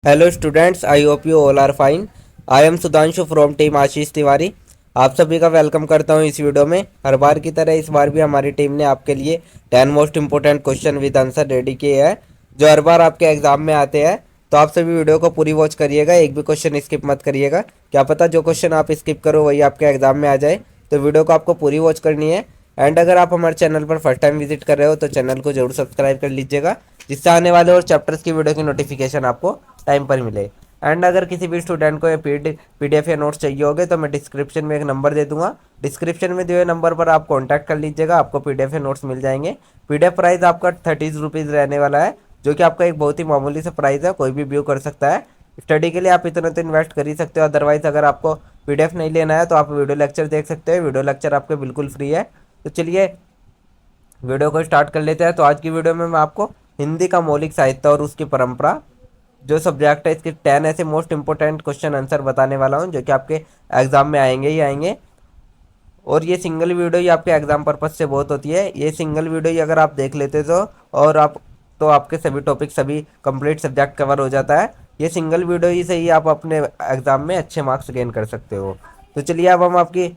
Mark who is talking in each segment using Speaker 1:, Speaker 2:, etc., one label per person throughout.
Speaker 1: Hello students, I hope you all are fine. I am Sudhanshu from team Ashish Tiwari. आप सभी का welcome करता हूं इस वीडियो में। हर बार की तरह इस बार भी हमारी टीम ने आपके लिए 10 most important question with answer ready किए हैं, जो हर बार आपके एग्जाम में आते हैं। तो आप सभी वीडियो को पूरी वॉच करिएगा, एक भी क्वेश्चन स्किप मत करिएगा। क्या पता जो क्वेश्चन आप स्किप करो वही आपके एग्जाम में आ जाए। तो वीडियो को आपको पूरी वॉच करनी है। एंड अगर आप हमारे चैनल पर फर्स्ट टाइम विजिट कर रहे हो तो चैनल को जरूर सब्सक्राइब कर लीजिएगा, जिससे आने वाले और चैप्टर्स की वीडियो की नोटिफिकेशन आपको टाइम पर मिले। एंड अगर किसी भी स्टूडेंट को ये पीडीएफ या नोट्स चाहिए होगे तो मैं डिस्क्रिप्शन में एक नंबर दे दूंगा। डिस्क्रिप्शन में दिए हुए नंबर पर आप कॉन्टैक्ट कर लीजिएगा, आपको पीडीएफ या नोट्स मिल जाएंगे। पीडीएफ प्राइस आपका 30 रुपीज़ रहने वाला है, जो कि आपका एक बहुत ही मामूली सा प्राइस है, कोई भी व्यू कर सकता है। स्टडी के लिए आप इतना तो इन्वेस्ट कर ही सकते हो। अदरवाइज अगर आपको पीडीएफ नहीं लेना है तो आप वीडियो लेक्चर देख सकते हो, वीडियो लेक्चर आपके बिल्कुल फ्री है। तो चलिए वीडियो को स्टार्ट कर लेते हैं। तो आज की वीडियो में मैं आपको हिंदी का मौलिक साहित्य और उसकी परंपरा जो सब्जेक्ट है, इसके 10 ऐसे मोस्ट इंपोर्टेंट क्वेश्चन आंसर बताने वाला हूँ, जो कि आपके एग्जाम में आएंगे ही आएंगे। और ये सिंगल वीडियो ही आपके एग्जाम पर्पज से बहुत होती है। ये सिंगल वीडियो ही अगर आप देख लेते और आप तो आपके सभी टॉपिक, सभी कंप्लीट सब्जेक्ट कवर हो जाता है। ये सिंगल वीडियो ही से ही आप अपने एग्जाम में अच्छे मार्क्स गेन कर सकते हो। तो चलिए अब हम आपकी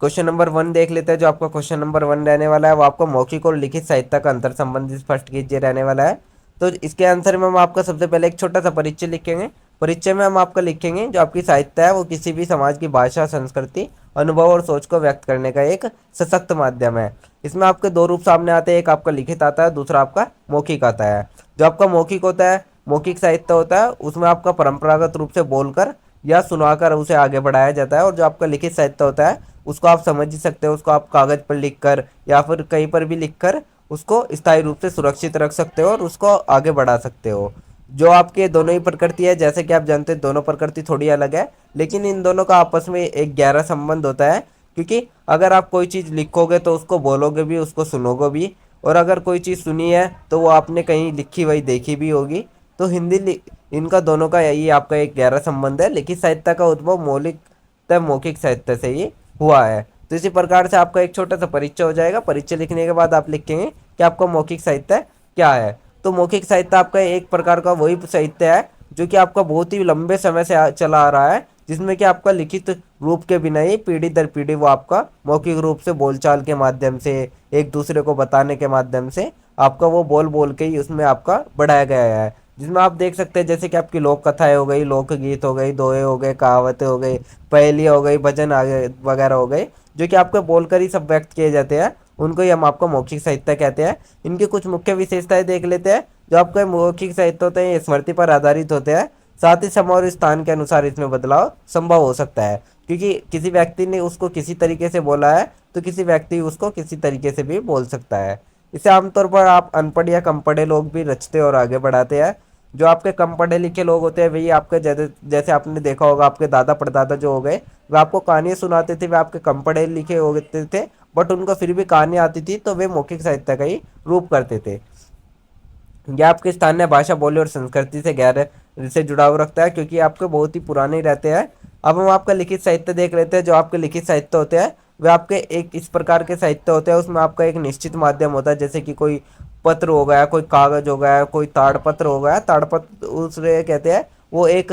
Speaker 1: क्वेश्चन नंबर 1 देख लेते हैं। जो आपका क्वेश्चन नंबर 1 रहने वाला है वो आपको मौखिक और लिखित साहित्य का अंतर संबंधित स्पष्ट कीजिए रहने वाला है। तो इसके आंसर में हम आपका सबसे पहले एक छोटा सा परिचय लिखेंगे। परिचय में हम आपका लिखेंगे जो आपकी साहित्य है वो किसी भी समाज की भाषा, संस्कृति, अनुभव और सोच को व्यक्त करने का एक सशक्त माध्यम है। इसमें आपके दो रूप सामने आते हैं, एक आपका लिखित आता है, दूसरा आपका मौखिक आता है। जो आपका मौखिक होता है, मौखिक साहित्य होता है, उसमें आपका परंपरागत रूप से बोलकर या सुनाकर उसे आगे बढ़ाया जाता है। और जो आपका लिखित साहित्य होता है उसको आप समझ ही सकते हो, उसको आप कागज पर लिखकर या फिर कहीं पर भी लिखकर उसको स्थायी रूप से सुरक्षित रख सकते हो और उसको आगे बढ़ा सकते हो। जो आपके दोनों ही प्रकृति है, जैसे कि आप जानते हैं दोनों प्रकृति थोड़ी अलग है, लेकिन इन दोनों का आपस में एक गहरा संबंध होता है। क्योंकि अगर आप कोई चीज़ लिखोगे तो उसको बोलोगे भी, उसको सुनोगे भी। और अगर कोई चीज़ सुनी है तो वो आपने कहीं लिखी वही देखी भी होगी। तो इनका दोनों का यही आपका एक गहरा संबंध है। लिखित साहित्य का उद्भव मौखिक साहित्य से ही हुआ है। तो इसी प्रकार से आपका एक छोटा सा परिचय हो जाएगा। परिचय लिखने के बाद आप लिखेंगे कि आपका मौखिक साहित्य क्या है। तो मौखिक साहित्य आपका एक प्रकार का वही साहित्य है जो कि आपका बहुत ही लंबे समय से चला आ रहा है, जिसमें कि आपका लिखित रूप के बिना ही पीढ़ी दर पीढ़ी वो आपका मौखिक रूप से बोलचाल के माध्यम से, एक दूसरे को बताने के माध्यम से आपका वो बोल बोल के ही उसमें आपका बढ़ाया गया है। जिसमें आप देख सकते हैं जैसे कि आपकी लोक कथाएं हो गई, लोकगीत हो गई, दोहे हो गए, कहावतें हो गई, पहेलियाँ हो गई, भजन आगे वगैरह हो गए, जो कि आपको बोलकर ही सब व्यक्त किए जाते हैं। उनको ही हम आपको मौखिक साहित्य कहते हैं। इनकी कुछ मुख्य विशेषताएं देख लेते हैं। जो आपके मौखिक साहित्य होते हैं ये स्मृति पर आधारित होते हैं, साथ ही समय और स्थान के अनुसार इसमें बदलाव संभव हो सकता है। क्योंकि किसी व्यक्ति ने उसको किसी तरीके से बोला है तो किसी व्यक्ति उसको किसी तरीके से भी बोल सकता है। इसे आमतौर पर आप अनपढ़ या कम पढ़े लोग भी रचते और आगे बढ़ाते हैं। जो आपके कम पढ़े लिखे लोग होते हैं वही आपके जैसे जैसे आपने देखा होगा, आपके दादा परदादा जो हो गए वे आपको कहानियाँ सुनाते थे, वे आपके कम पढ़े लिखे होते थे, बट उनको फिर भी कहानी आती थी तो वे मौखिक साहित्य का ही रूप करते थे। यह आपकी स्थानीय भाषा, बोली और संस्कृति से गहरे से जुड़ाव रखता है, क्योंकि आपके बहुत ही पुराने रहते हैं। अब हम आपका लिखित साहित्य देख लेते हैं। जो आपके लिखित साहित्य होते हैं वे आपके एक इस प्रकार के साहित्य होते हैं, उसमें आपका एक निश्चित माध्यम होता है, जैसे कि कोई पत्र हो गया, कोई कागज हो गया, कोई ताड़पत्र हो गया। ताड़पत्र उसे कहते हैं, वो एक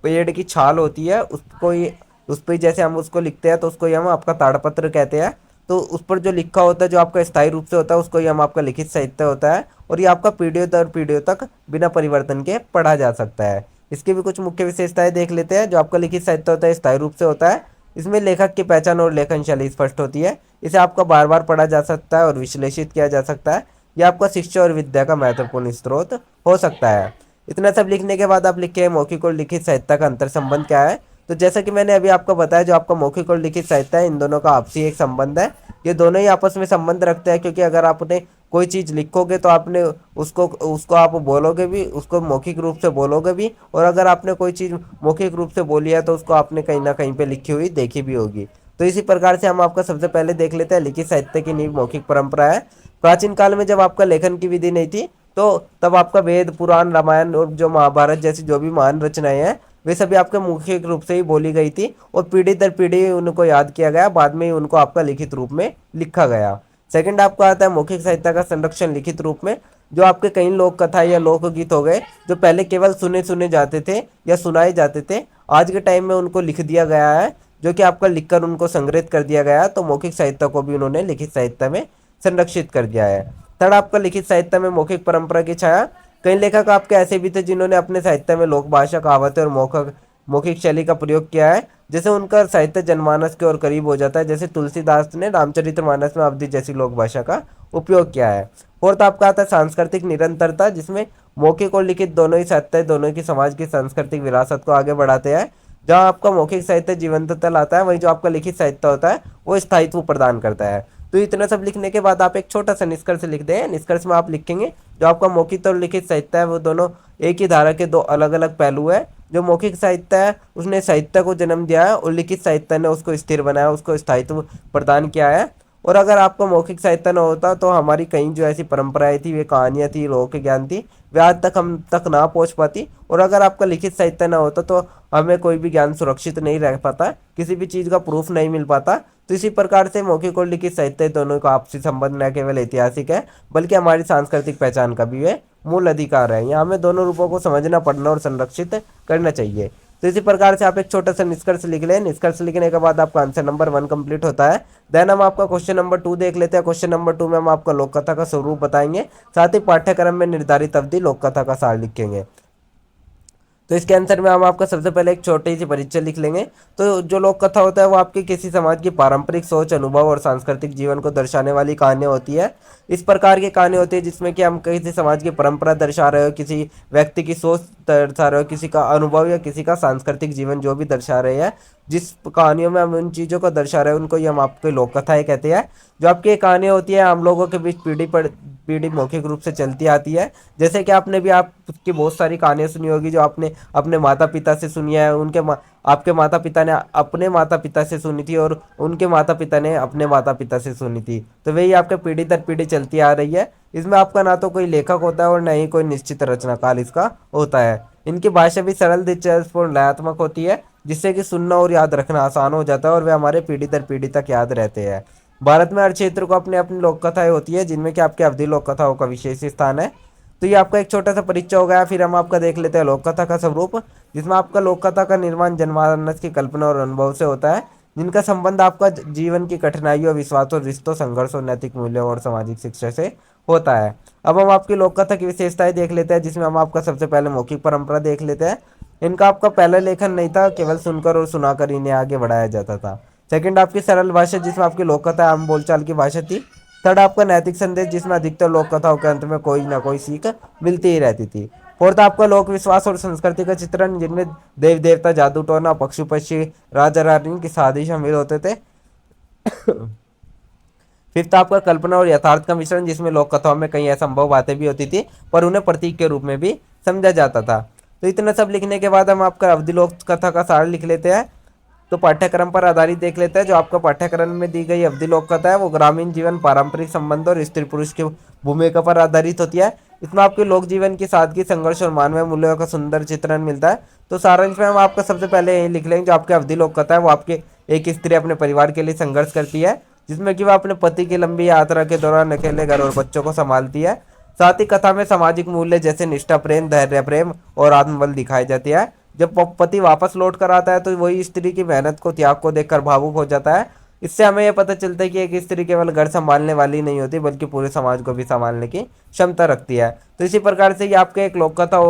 Speaker 1: पेड़ की छाल होती है, उसको ही उस पर जैसे हम उसको लिखते हैं तो उसको ही हम आपका ताड़पत्र कहते हैं। तो उस पर जो लिखा होता है, जो आपका स्थायी रूप से होता है, उसको ही हम आपका लिखित साहित्य होता है। और ये आपका पीढ़ियों दर पीढ़ियों तक बिना परिवर्तन के पढ़ा जा सकता है। इसकी भी कुछ मुख्य विशेषताएं देख लेते हैं। जो आपका लिखित साहित्य होता है स्थायी रूप से होता है, इसमें लेखक की पहचान और लेखन शैली स्पष्ट होती है। इसे आपका बार बार पढ़ा जा सकता है और विश्लेषित किया जा सकता है। यह आपका शिक्षा और विद्या का महत्वपूर्ण स्रोत हो सकता है। इतना सब लिखने के बाद आप लिखे मौखिक और लिखित साहित्य का अंतर संबंध क्या है। तो जैसा कि मैंने अभी आपको बताया, जो आपका मौखिक और लिखित साहित्य है इन दोनों का आपसी एक संबंध है। ये दोनों ही आपस में संबंध रखते हैं, क्योंकि अगर आपने कोई चीज़ लिखोगे तो आपने उसको उसको आप बोलोगे भी, उसको मौखिक रूप से बोलोगे भी। और अगर आपने कोई चीज़ मौखिक रूप से बोली है तो उसको आपने कहीं ना कहीं पे लिखी हुई देखी भी होगी। तो इसी प्रकार से हम आपका सबसे पहले देख लेते हैं लिखित साहित्य की नींव मौखिक परंपरा है। प्राचीन काल में जब आपका लेखन की विधि नहीं थी तो तब आपका वेद, पुराण, रामायण और जो महाभारत जैसी जो भी महान रचनाएं हैं वे सभी आपके मौखिक रूप से ही बोली गई थी और पीढ़ी दर पीढ़ी उनको याद किया गया, बाद में ही उनको आपका लिखित रूप में लिखा गया। सेकंड आपका आता है मौखिक साहित्य का संरक्षण लिखित रूप में। जो आपके कई लोक कथा या लोकगीत हो गए जो पहले केवल सुने सुने जाते थे या सुनाए जाते थे, आज के टाइम में उनको लिख दिया गया है, जो कि आपका लिखकर उनको संग्रहित कर दिया गया है। तो मौखिक साहित्य को भी उन्होंने लिखित साहित्य में संरक्षित कर दिया है। थर्ड, आपका लिखित साहित्य में मौखिक परंपरा की छाया। कई लेखक आपके ऐसे भी थे जिन्होंने अपने साहित्य में लोक भाषा, कहावतें और मौखिक शैली का प्रयोग किया है, जैसे उनका साहित्य जनमानस के और करीब हो जाता है। जैसे तुलसीदास ने रामचरितमानस में अवधि जैसी लोक भाषा का उपयोग किया है। फोर्थ आपका आता है सांस्कृतिक निरंतरता, जिसमें मौखिक और लिखित दोनों ही साहित्य दोनों की समाज की सांस्कृतिक विरासत को आगे बढ़ाते हैं। जहाँ आपका मौखिक साहित्य जीवंतता लाता है, वहीं जो आपका लिखित साहित्य होता है वो स्थायित्व प्रदान करता है। तो इतना सब लिखने के बाद आप एक छोटा सा निष्कर्ष लिख दें। निष्कर्ष में आप लिखेंगे जो आपका मौखिक और लिखित साहित्य है वो दोनों एक ही धारा के दो अलग अलग पहलू है। जो मौखिक साहित्य है उसने साहित्य को जन्म दिया है और लिखित साहित्य ने उसको स्थिर बनाया, उसको स्थायित्व प्रदान किया है। और अगर आपका मौखिक साहित्य न होता तो हमारी कई जो ऐसी परंपराएं थी, वे कहानियाँ थी, लोक ज्ञान थी, वे आज तक हम तक ना पहुँच पाती। और अगर आपका लिखित साहित्य न होता तो हमें कोई भी ज्ञान सुरक्षित नहीं रह पाता, किसी भी चीज़ का प्रूफ नहीं मिल पाता। तो इसी प्रकार से मौखिक और लिखित साहित्य दोनों का आपसी संबंध न केवल ऐतिहासिक है बल्कि हमारी सांस्कृतिक पहचान का भी वे मूल अधिकार है। यहाँ हमें दोनों रूपों को समझना, पढ़ना और संरक्षित करना चाहिए। तो इसी प्रकार से आप एक छोटा सा निष्कर्ष लिख लें। निष्कर्ष लिखने के बाद आपका आंसर नंबर 1 कंप्लीट होता है। देन हम आपका क्वेश्चन नंबर 2 देख लेते हैं। क्वेश्चन नंबर 2 में हम आपका लोक कथा का स्वरूप बताएंगे, साथ ही पाठ्यक्रम में निर्धारित अवधि लोक कथा का सार लिखेंगे। तो इसके आंसर में हम आपका सबसे पहले एक छोटी सी परिचय लिख लेंगे। तो जो लोक कथा होता है वो आपके किसी समाज की पारंपरिक सोच, अनुभव और सांस्कृतिक जीवन को दर्शाने वाली कहानियाँ होती है। इस प्रकार की कहानी होती है जिसमें कि हम किसी समाज की परंपरा दर्शा रहे हो, किसी व्यक्ति की सोच दर्शा रहे हो, किसी का अनुभव या किसी का सांस्कृतिक जीवन जो भी दर्शा रहे हैं। जिस कहानियों में हम उन चीज़ों को दर्शा रहे हैं उनको ही हम आपके लोक कथाएं कहते हैं। जो आपकी कहानी होती है हम लोगों के बीच पीढ़ी पर पीढ़ी मौखिक रूप से चलती आती है। जैसे कि आपने भी आपकी बहुत सारी कहानियाँ सुनी होगी जो आपने अपने माता पिता से सुनी है, आपके माता पिता ने अपने माता पिता से सुनी थी और उनके माता पिता ने अपने माता पिता से सुनी थी। तो वही आपके पीढ़ी दर पीढ़ी चलती आ रही है। इसमें आपका ना तो कोई लेखक होता है और न ही कोई निश्चित रचनाकाल इसका होता है। इनकी भाषा भी सरल, दिलचस्प और लयात्मक होती है, जिससे कि सुनना और याद रखना आसान हो जाता है और वे हमारे पीढ़ी दर पीढ़ी तक याद रहते हैं। भारत में हर क्षेत्र को अपनी अपनी लोक कथाएं होती है, जिनमें कि आपके अवधि लोक कथाओं का विशेष स्थान है। तो ये आपका एक छोटा सा परिचय हो गया। फिर हम आपका देख लेते हैं लोक कथा का स्वरूप, जिसमें आपका लोक कथा का निर्माण जनमानस की कल्पना और अनुभव से होता है, जिनका संबंध आपका जीवन की कठिनाइयों, विश्वासों, रिश्तों, संघर्ष और नैतिक मूल्यों और सामाजिक शिक्षा से होता है। अब हम आपकी लोक कथा की विशेषताएं देख लेते हैं, जिसमें हम आपका सबसे पहले मौखिक परंपरा देख लेते हैं। इनका आपका पहला लेखन नहीं था, केवल सुनकर और सुनाकर इन्हें आगे बढ़ाया जाता था। सेकंड, आपकी सरल भाषा, जिसमें आपकी लोक कथा आम बोलचाल की भाषा थी। थर्ड, आपका नैतिक संदेश, जिसमें अधिकतर लोक कथाओं के अंत में कोई ना कोई सीख मिलती ही रहती थी। फोर्थ, आपका लोक विश्वास और संस्कृति का चित्रण, जिनमें देव देवता, जादू टोना, पशु पक्षी, राजा रानी की शादी शामिल होते थे। फिफ्थ, आपका कल्पना और यथार्थ का मिश्रण, जिसमें लोक कथाओं में कई असंभव बातें भी होती थी पर उन्हें प्रतीक के रूप में भी समझा जाता था। तो इतना सब लिखने के बाद हम आपका अवधि लोक कथा का सार लिख लेते हैं। तो पाठ्यक्रम पर आधारित देख लेते हैं। जो आपका पाठ्यक्रम में दी गई अवधि लोक कथा है वो ग्रामीण जीवन, पारंपरिक संबंध और स्त्री पुरुष की भूमिका पर आधारित होती है। इसमें आपके लोक जीवन की सादगी, संघर्ष और मानवीय मूल्यों का सुंदर चित्रण मिलता है। तो सारांश में हम आपका सबसे पहले यही लिख लेंगे, जो आपके अवधि लोक कथा है वो आपके एक स्त्री अपने परिवार के लिए संघर्ष करती है, जिसमें कि वह अपने पति की लंबी यात्रा के दौरान अकेले घर और बच्चों को संभालती है। साथ ही कथा में सामाजिक मूल्य जैसे निष्ठा, प्रेम, धैर्य, प्रेम और आत्मबल दिखाई जाती है। जब पति वापस लौट कर आता है तो वही स्त्री की मेहनत को, त्याग को देखकर भावुक हो जाता है। इससे हमें यह पता चलता है कि एक स्त्री केवल घर संभालने वाली नहीं होती बल्कि पूरे समाज को भी संभालने की क्षमता रखती है। तो इसी प्रकार से ये आपके एक लोक कथा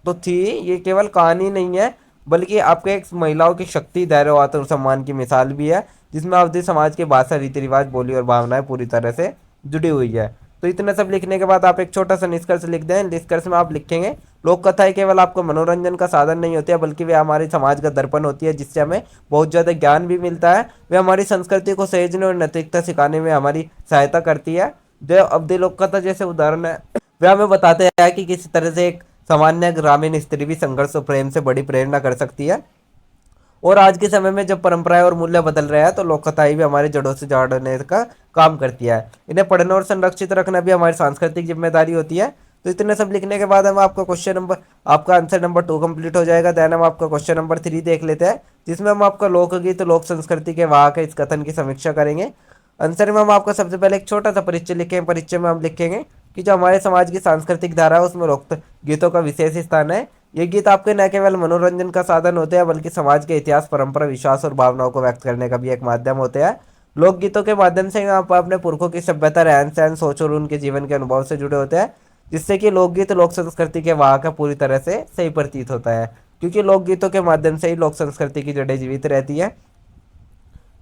Speaker 1: तो थी, ये केवल कहानी नहीं है बल्कि आपके एक महिलाओं की शक्ति, धैर्य और आत्मसम्मान की मिसाल भी है, जिसमें अवधि समाज की भाषा, रीति रिवाज, बोली और भावनाएं पूरी तरह से जुड़ी हुई है। तो इतना सब लिखने के बाद आप एक छोटा सा निष्कर्ष लिख दें। निष्कर्ष में आप लिखेंगे, लोक कथाएं केवल आपको मनोरंजन का साधन नहीं होती है बल्कि वे हमारे समाज का दर्पण होती है, जिससे हमें बहुत ज़्यादा ज्ञान भी मिलता है। वे हमारी संस्कृति को सहेजने और नैतिकता सिखाने में हमारी सहायता करती है। जो अवधि लोक कथा जैसे उदाहरण है वे हमें बताते हैं कि किस तरह से एक सामान्य ग्रामीण स्त्री भी संघर्ष और प्रेम से बड़ी प्रेरणा कर सकती है। और आज के समय में जब परंपराएं और मूल्य बदल रहे हैं तो लोक कथाएं भी हमारी जड़ों से जोड़ने का काम करती है। इन्हें पढ़ना और संरक्षित रखना भी हमारी सांस्कृतिक जिम्मेदारी होती है। तो इतने सब लिखने के बाद हम आपका आंसर नंबर 2 कंप्लीट हो जाएगा। देन हम आपका क्वेश्चन नंबर 3 देख लेते हैं, जिसमें हम आपका लोकगीत, लोक संस्कृति के वाहक है इस कथन की समीक्षा करेंगे। आंसर में हम आपका सबसे पहले एक छोटा सा परिचय लिखेंगे। परिचय में हम लिखेंगे, कि जो हमारे समाज की सांस्कृतिक धारा है उसमें लोक गीतों का विशेष स्थान है। ये गीत आपके न केवल मनोरंजन का साधन होते हैं बल्कि समाज के इतिहास, परंपरा, विश्वास और भावनाओं को व्यक्त करने का भी एक माध्यम होते हैं। लोकगीतों के माध्यम से आप अपने पुरखों की सभ्यता, रहन सहन, सोच और उनके जीवन के अनुभव से जुड़े होते हैं, जिससे कि लोकगीत लोक संस्कृति के वाहक पूरी तरह से सही प्रतीत होता है, क्योंकि लोकगीतों के माध्यम से ही लोक संस्कृति की जड़ें जीवित रहती है।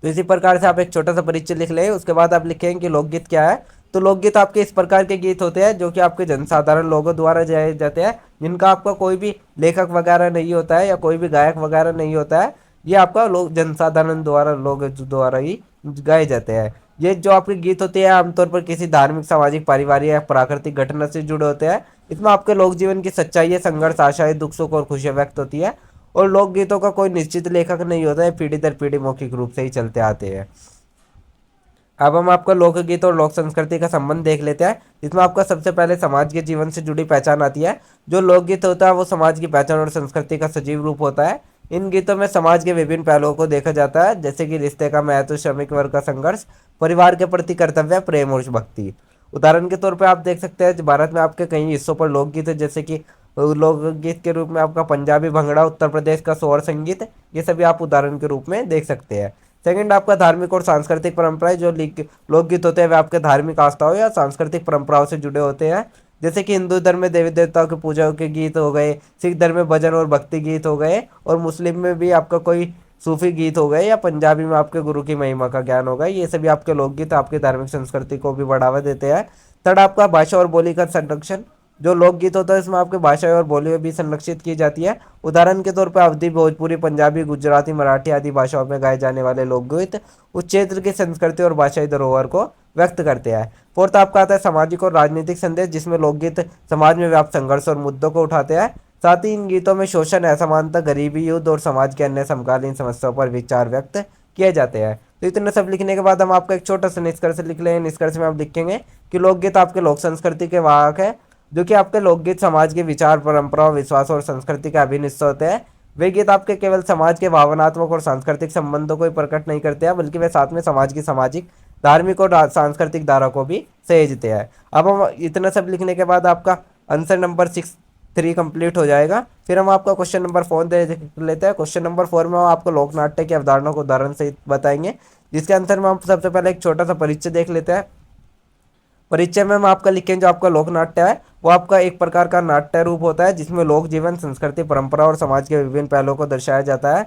Speaker 1: तो इसी प्रकार से आप एक छोटा सा परिचय लिख लें, उसके बाद आप लिखेंगे कि लोकगीत क्या है। तो लोकगीत आपके इस प्रकार के गीत होते हैं जो कि आपके जनसाधारण लोगों द्वारा गाए जाते हैं, जिनका आपका कोई भी लेखक वगैरह नहीं होता है या कोई भी गायक वगैरह नहीं होता है। ये आपका लोग जनसाधारण द्वारा लोग द्वारा ही गाए जाते हैं। ये जो आपके गीत होते हैं आमतौर पर किसी धार्मिक, सामाजिक, पारिवारिक या प्राकृतिक घटना से जुड़े होते हैं। इसमें आपके लोक जीवन की सच्चाई, संघर्ष, आशाएं, दुख, सुख और खुशियां व्यक्त होती है। और लोकगीतों का कोई निश्चित लेखक नहीं होता है, पीढ़ी दर पीढ़ी मौखिक रूप से ही चलते आते हैं। अब हम आपका लोकगीत और लोक संस्कृति का संबंध देख लेते हैं, जिसमें आपका सबसे पहले समाज के जीवन से जुड़ी पहचान आती है। जो लोकगीत होता है वो समाज की पहचान और संस्कृति का सजीव रूप होता है। इन गीतों में समाज के विभिन्न पहलुओं को देखा जाता है, जैसे कि रिश्ते का महत्व, श्रमिक वर्ग का संघर्ष, परिवार के प्रति कर्तव्य, प्रेम और भक्ति। उदाहरण के तौर पर आप देख सकते हैं भारत में आपके कई हिस्सों पर लोकगीत है, जैसे कि लोकगीत के रूप में आपका पंजाबी भंगड़ा, उत्तर प्रदेश का सोहर संगीत, ये सभी आप उदाहरण के रूप में देख सकते हैं। सेकंड आपका धार्मिक और सांस्कृतिक परंपराएं। जो लोकगीत होते हैं वे आपके धार्मिक आस्थाओं या सांस्कृतिक परंपराओं से जुड़े होते हैं, जैसे कि हिंदू धर्म में देवी देवताओं की पूजा के गीत हो गए, सिख धर्म में भजन और भक्ति गीत हो गए, और मुस्लिम में भी आपका कोई सूफी गीत हो गए, या पंजाबी में आपके गुरु की महिमा का ज्ञान होगा। ये सभी आपके लोकगीत आपकी धार्मिक संस्कृति को भी बढ़ावा देते हैं। थर्ड आपका भाषा और बोली का संरक्षण। जो लोकगीत होता है इसमें आपके भाषा और बोली भी संरक्षित की जाती है। उदाहरण के तौर पर अवधी, भोजपुरी, पंजाबी, गुजराती, मराठी आदि भाषाओं में गाए जाने वाले लोकगीत उस क्षेत्र की संस्कृति और भाषाई धरोहर को व्यक्त करते हैं। फोर्थ आपका आता है सामाजिक और राजनीतिक संदेश, जिसमें लोकगीत समाज में व्याप्त संघर्ष और मुद्दों को उठाते हैं। साथ ही इन गीतों में शोषण, असमानता, गरीबी, युद्ध और समाज के अन्य समकालीन समस्याओं पर विचार व्यक्त किए जाते हैं। तो इतना सब लिखने के बाद हम आपका एक छोटा सा निष्कर्ष लिख लें। निष्कर्ष में आप लिखेंगे कि लोकगीत आपके लोक संस्कृति के वाहक है, जो कि आपके लोकगीत समाज के विचार, परंपराओं, विश्वास और संस्कृति का अभिन्न हिस्सा होते हैं। वे गीत आपके केवल समाज के भावनात्मक और सांस्कृतिक संबंधों को ही प्रकट नहीं करते हैं, बल्कि वे साथ में समाज की सामाजिक, धार्मिक और सांस्कृतिक धारा को भी सहेजते हैं। अब हम इतना सब लिखने के बाद आपका आंसर नंबर 6-3 कंप्लीट हो जाएगा। फिर हम आपका क्वेश्चन नंबर 4 दे लेते हैं। क्वेश्चन नंबर 4 में हम आपको लोकनाट्य की अवधारणा को उदाहरण सहित बताएंगे, जिसके आंसर में हम सबसे पहले एक छोटा सा परिचय देख लेते हैं। परिचय में हम आपका लिखेंगे जो आपका लोकनाट्य है वो आपका एक प्रकार का नाट्य रूप होता है, जिसमें लोक जीवन, संस्कृति, परंपरा और समाज के विभिन्न पहलुओं को दर्शाया जाता है,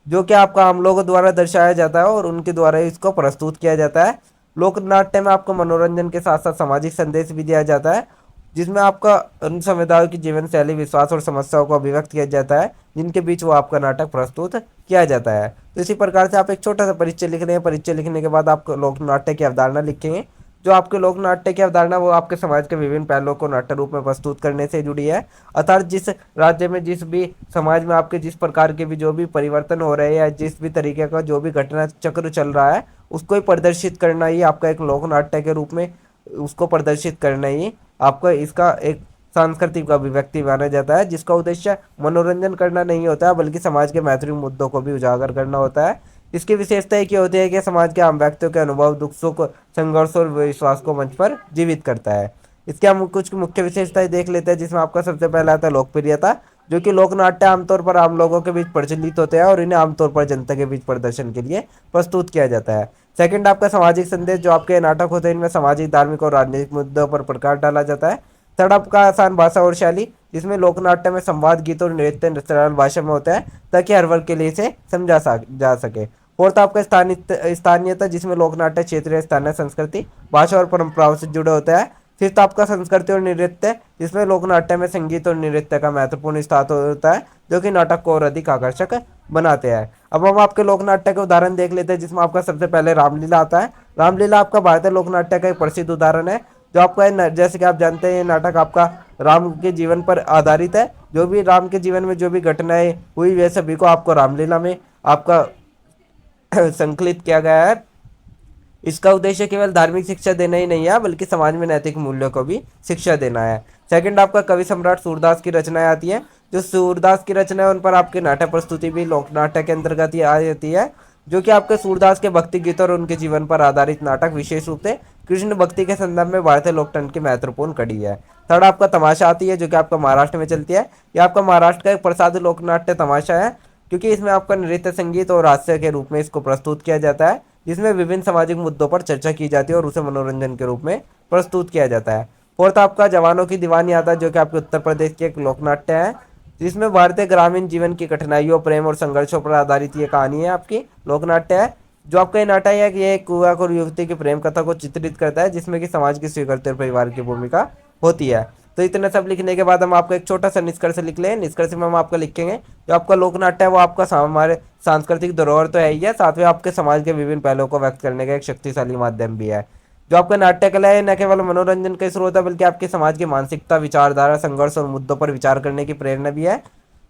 Speaker 1: जो कि आपका आम लोगों द्वारा दर्शाया जाता है और उनके द्वारा ही इसको प्रस्तुत किया जाता है। लोकनाट्य में आपको मनोरंजन के साथ साथ सामाजिक संदेश भी दिया जाता है, जिसमें आपका उन समुदायों की जीवन शैली, विश्वास और समस्याओं को अभिव्यक्त किया जाता है, जिनके बीच वो आपका नाटक प्रस्तुत किया जाता है। तो इसी प्रकार से आप एक छोटा सा परिचय लिख रहे हैं। परिचय लिखने के बाद आप लोकनाट्य की अवधारणा लिखेंगे। जो आपके लोकनाट्य की अवधारणा वो आपके समाज के विभिन्न पहलुओं को नाट्य रूप में प्रस्तुत करने से जुड़ी है, अर्थात जिस राज्य में, जिस भी समाज में आपके जिस प्रकार के भी जो भी परिवर्तन हो रहे हैं या जिस भी तरीके का जो भी घटना चक्र चल रहा है उसको ही प्रदर्शित करना ही आपका एक लोकनाट्य के रूप में उसको प्रदर्शित करना ही आपका इसका एक सांस्कृतिक अभिव्यक्ति माना जाता है, जिसका उद्देश्य मनोरंजन करना नहीं होता है बल्कि समाज के महत्वपूर्ण मुद्दों को भी उजागर करना होता है। इसकी विशेषता एक ये होती है कि समाज के आम व्यक्तियों के अनुभव, दुख, सुख, संघर्ष और विश्वास को मंच पर जीवित करता है। इसके हम कुछ मुख्य विशेषताएं देख लेते हैं, जिसमें आपका सबसे पहला आता है लोकप्रियता, जो कि लोकनाट्य आमतौर पर आम लोगों के बीच प्रचलित होते हैं और इन्हें आमतौर पर जनता के बीच प्रदर्शन के लिए प्रस्तुत किया जाता है। सेकंड आपका सामाजिक संदेश, जो आपके नाटक होते हैं इनमें सामाजिक, धार्मिक और राजनीतिक मुद्दों पर प्रकाश डाला जाता है। थर्ड आपका आसान भाषा और शैली, जिसमें लोकनाट्य में संवाद, गीत और नृत्य सरल भाषा में होता है ताकि हर वर्ग के लिए इसे समझा जा सके। फोर्थ आपका स्थानीयता, जिसमें लोकनाट्य क्षेत्रीय, स्थानीय संस्कृति, भाषा और परंपराओं से जुड़े होता है। फिफ्थ आपका संस्कृति और नृत्य, जिसमें लोकनाट्य में संगीत और नृत्य का महत्वपूर्ण स्थान होता है, जो कि नाटक को और अधिक आकर्षक बनाते हैं। अब हम आपके लोकनाट्य के उदाहरण देख लेते हैं, जिसमें आपका सबसे पहले रामलीला आता है। रामलीला आपका भारतीय लोकनाट्य का एक प्रसिद्ध उदाहरण है, जो आपका जैसे कि आप जानते हैं ये नाटक आपका राम के जीवन पर आधारित है। जो भी राम के जीवन में जो भी घटनाएं हुई वे सभी को आपको रामलीला में आपका संकलित किया गया है। इसका उद्देश्य केवल धार्मिक शिक्षा देना ही नहीं है बल्कि समाज में नैतिक मूल्यों को भी शिक्षा देना है। सेकंड आपका कवि सम्राट सूरदास की रचनाएं आती है। जो सूरदास की रचना है उन पर आपकी नाटक प्रस्तुति भी लोकनाट्य के अंतर्गत ही आ जाती है, जो कि आपके सूरदास के भक्ति गीतों और उनके जीवन पर आधारित नाटक विशेष रूप से कृष्ण भक्ति के संदर्भ में भारतीय लोकतंत्र की महत्वपूर्ण कड़ी है। थर्ड आपका तमाशा आती है, जो कि आपका महाराष्ट्र में चलती है। यह आपका महाराष्ट्र का एक प्रसिद्ध लोकनाट्य तमाशा है, क्योंकि इसमें आपका नृत्य, संगीत और हास्य के रूप में इसको प्रस्तुत किया जाता है, जिसमें विभिन्न सामाजिक मुद्दों पर चर्चा की जाती है और उसे मनोरंजन के रूप में प्रस्तुत किया जाता है। फोर्थ आपका जवानों की दीवानी आता है, जो कि आपके उत्तर प्रदेश के एक लोकनाट्य है, जिसमें भारतीय ग्रामीण जीवन की कठिनाइयों, प्रेम और संघर्षों पर आधारित ये कहानी है, आपकी लोकनाट्य है। जो आपका ये नाटक है कि ये एक युवक और युवती की प्रेम कथा को चित्रित करता है, जिसमें कि समाज की स्वीकृति और परिवार की भूमिका होती है। तो इतना सब लिखने के बाद हम आपका एक छोटा सा निष्कर्ष लिख लें। निष्कर्ष में हम आपका लिखेंगे, जो आपका लोकनाट्य है वो आपका हमारे सांस्कृतिक धरोहर तो है ही है, साथ में आपके समाज के विभिन्न पहलुओं को व्यक्त करने का एक शक्तिशाली माध्यम भी है। जो आपका नाट्य कला है न केवल मनोरंजन का स्रोत है, बल्कि आपके समाज की मानसिकता, विचारधारा, संघर्ष और मुद्दों पर विचार करने की प्रेरणा भी है।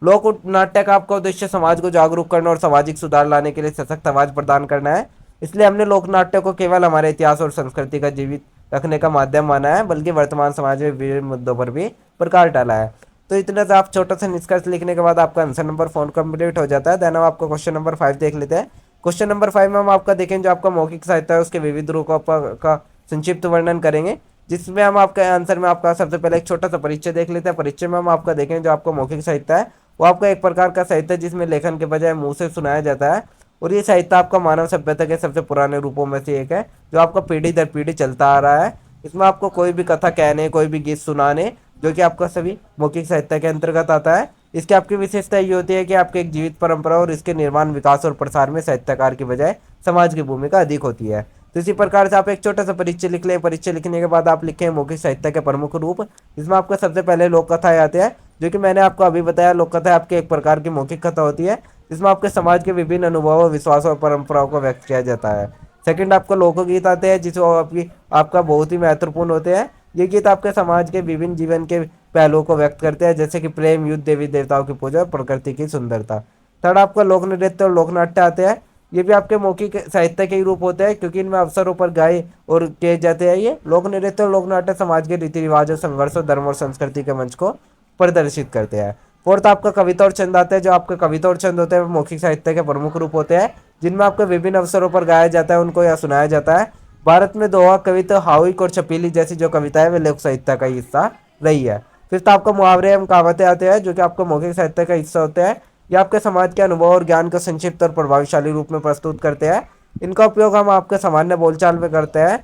Speaker 1: लोक नाट्य का आपका उद्देश्य समाज को जागरूक करना और सामाजिक सुधार लाने के लिए सशक्त आवाज प्रदान करना है। इसलिए हमने लोक नाट्य को केवल हमारे इतिहास और संस्कृति का जीवित रखने का माध्यम माना है, बल्कि वर्तमान समाज में विभिन्न मुद्दों पर भी प्रकाश डाला है। तो इतना सा आप छोटा सा निष्कर्ष लिखने के बाद आपका आंसर नंबर 4 कंप्लीट हो जाता है। देन हम आपको क्वेश्चन नंबर 5 देख लेते हैं। क्वेश्चन नंबर 5 में हम आपका देखें, जो आपका मौखिक साहित्य है उसके विविध रूपों का संक्षिप्त वर्णन करेंगे, जिसमें हम आपका आंसर में आपका सबसे पहले एक छोटा सा परिचय देख लेते हैं। परिचय में हम आपका देखें, जो आपका मौखिक साहित्य है वो आपका एक प्रकार का साहित्य है, जिसमें लेखन के बजाय मुंह से सुनाया जाता है, और ये साहित्य आपका मानव सभ्यता के सबसे पुराने रूपों में से एक है, जो आपका पीढ़ी दर पीढ़ी चलता आ रहा है। इसमें आपको कोई भी कथा कहने, कोई भी गीत सुनाने, जो कि आपका सभी मौखिक साहित्य के अंतर्गत आता है। इसकी आपकी विशेषता ये होती है कि आपके एक जीवित परंपरा और इसके निर्माण, विकास और प्रसार में साहित्यकार की बजाय समाज की भूमिका अधिक होती है। तो इसी प्रकार से आप एक छोटा सा परिचय लिख लें। परिचय लिखने के बाद आप लिखें मौखिक साहित्य के प्रमुख रूप। इसमें आपका सबसे पहले लोक कथाएं आते हैं, जो कि मैंने आपको अभी बताया। लोक कथा आपके एक प्रकार की मौखिक कथा होती है, जिसमें आपके समाज के विभिन्न अनुभवों, विश्वासों और परंपराओं को व्यक्त किया जाता है। सेकंड आपको लोकगीत आते हैं, जिसमें आपका बहुत ही महत्वपूर्ण होते हैं। ये गीत आपके समाज के विभिन्न जीवन के पहलुओं को व्यक्त करते हैं, जैसे कि प्रेम, युद्ध, देवी देवताओं की पूजा और प्रकृति की सुंदरता। थर्ड आपका लोक नृत्य और लोकनाट्य आते हैं। ये भी आपके मौखिक साहित्य के ही रूप होते हैं, क्योंकि इनमें अवसरों पर गाए और किए जाते हैं। ये लोक नृत्य और लोकनाट्य समाज के रीति रिवाजों, संघर्ष और धर्म और संस्कृति के मंच को प्रदर्शित करते हैं। फोर्थ आपका कविता और छंद आते हैं। जो आपके कविता और छंद होते हैं वो मौखिक साहित्य के प्रमुख रूप होते हैं, जिनमें आपके विभिन्न अवसरों पर गाया जाता है, उनको या सुनाया जाता है। भारत में दोहा, कविता, हाउक और छपीली जैसी जो कविता है वे लोक साहित्य का ही हिस्सा रही है। फिफ्थ आपका मुहावरे एवं कहावतें आते हैं, जो कि आपका मौखिक साहित्य का हिस्सा होते हैं। ये आपके समाज के अनुभव और ज्ञान को संक्षिप्त और प्रभावशाली रूप में प्रस्तुत करते हैं। इनका उपयोग हम आपके सामान्य बोलचाल में करते हैं।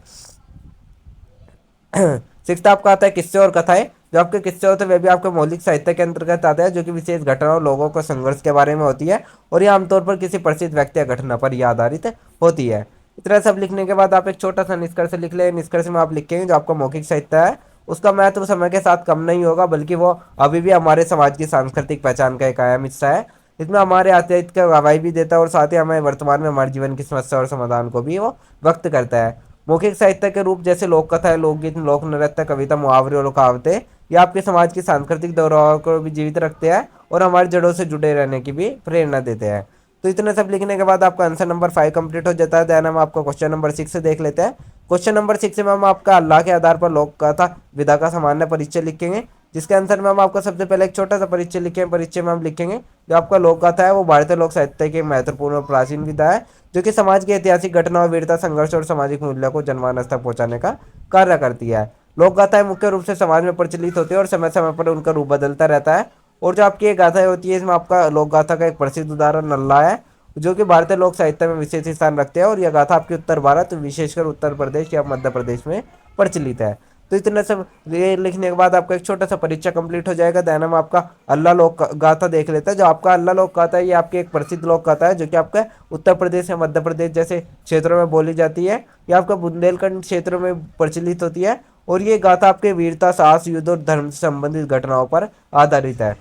Speaker 1: सिक्स्थ आपका आता है किस्से और कथाएं। जो आपके किस्से होते हैं वे भी आपके मौलिक साहित्य के अंतर्गत आते हैं, जो कि विशेष घटनाओं, लोगों को संघर्ष के बारे में होती है, और ये आमतौर पर किसी प्रसिद्ध व्यक्ति या घटना पर ही आधारित होती है। इतना सब लिखने के बाद आप एक छोटा सा निष्कर्ष लिख लें। निष्कर्ष में आप लिखेंगे, जो आपका मौखिक साहित्य है उसका महत्व समय के साथ कम नहीं होगा, बल्कि वो अभी भी हमारे समाज की सांस्कृतिक पहचान का एक अहम हिस्सा है। इसमें हमारे अतीत का गवाही भी देता है, और साथ ही हमें वर्तमान में हमारे जीवन की समस्या और समाधान को भी वो व्यक्त करता है। मौखिक साहित्य के रूप जैसे लोक कथाएं, लोकगीत, लोक नृत्य, कविता, मुहावरे और कहावतें, ये आपके समाज की सांस्कृतिक धरोहर को भी जीवित रखते हैं और हमारी जड़ों से जुड़े रहने की भी प्रेरणा देते हैं। तो इतना सब लिखने के बाद आपका आंसर नंबर 5 कंप्लीट हो जाता है। देन हम आपका क्वेश्चन नंबर 6 से देख लेते हैं। क्वेश्चन नंबर 6 में हम आपका अल्लाह के आधार पर लोक कथा विधा का सामान्य परिचय लिखेंगे, जिसके आंसर में हम आपका सबसे पहले एक छोटा सा परिचय लिखेंगे। परिचय में हम लिखेंगे, जो आपका लोक कथा है वो भारतीय लोक साहित्य की महत्वपूर्ण और प्राचीन विधा है, जो कि समाज की ऐतिहासिक घटनाओं, वीरता, संघर्ष और सामाजिक मूल्यों को जनमानस तक पहुंचाने का कार्य करती है। लोक गाथाएं मुख्य रूप से समाज में प्रचलित होती है और समय समय पर उनका रूप बदलता रहता है। और जो आपकी ये गाथाएं होती है, इसमें आपका लोक गाथा का एक प्रसिद्ध उदाहरण नल्ला है, जो कि भारतीय लोक साहित्य में विशेष स्थान रखते हैं, और यह गाथा आपके उत्तर भारत, विशेषकर उत्तर प्रदेश या मध्य प्रदेश में प्रचलित है। तो इतना सब ये लिखने के बाद आपका एक छोटा सा परिचय कंप्लीट हो जाएगा। देन हम आपका अल्लाह लोक गाथा देख लेते हैं। जो आपका अल्लाह लोक गाथा है, ये आपकी एक प्रसिद्ध लोक गाथा है, जो कि आपका उत्तर प्रदेश या मध्य प्रदेश जैसे क्षेत्रों में बोली जाती है। ये आपका बुंदेलखंड क्षेत्रों में प्रचलित होती है, और ये गाथा आपके वीरता, साहस, युद्ध और धर्म से संबंधित घटनाओं पर आधारित है।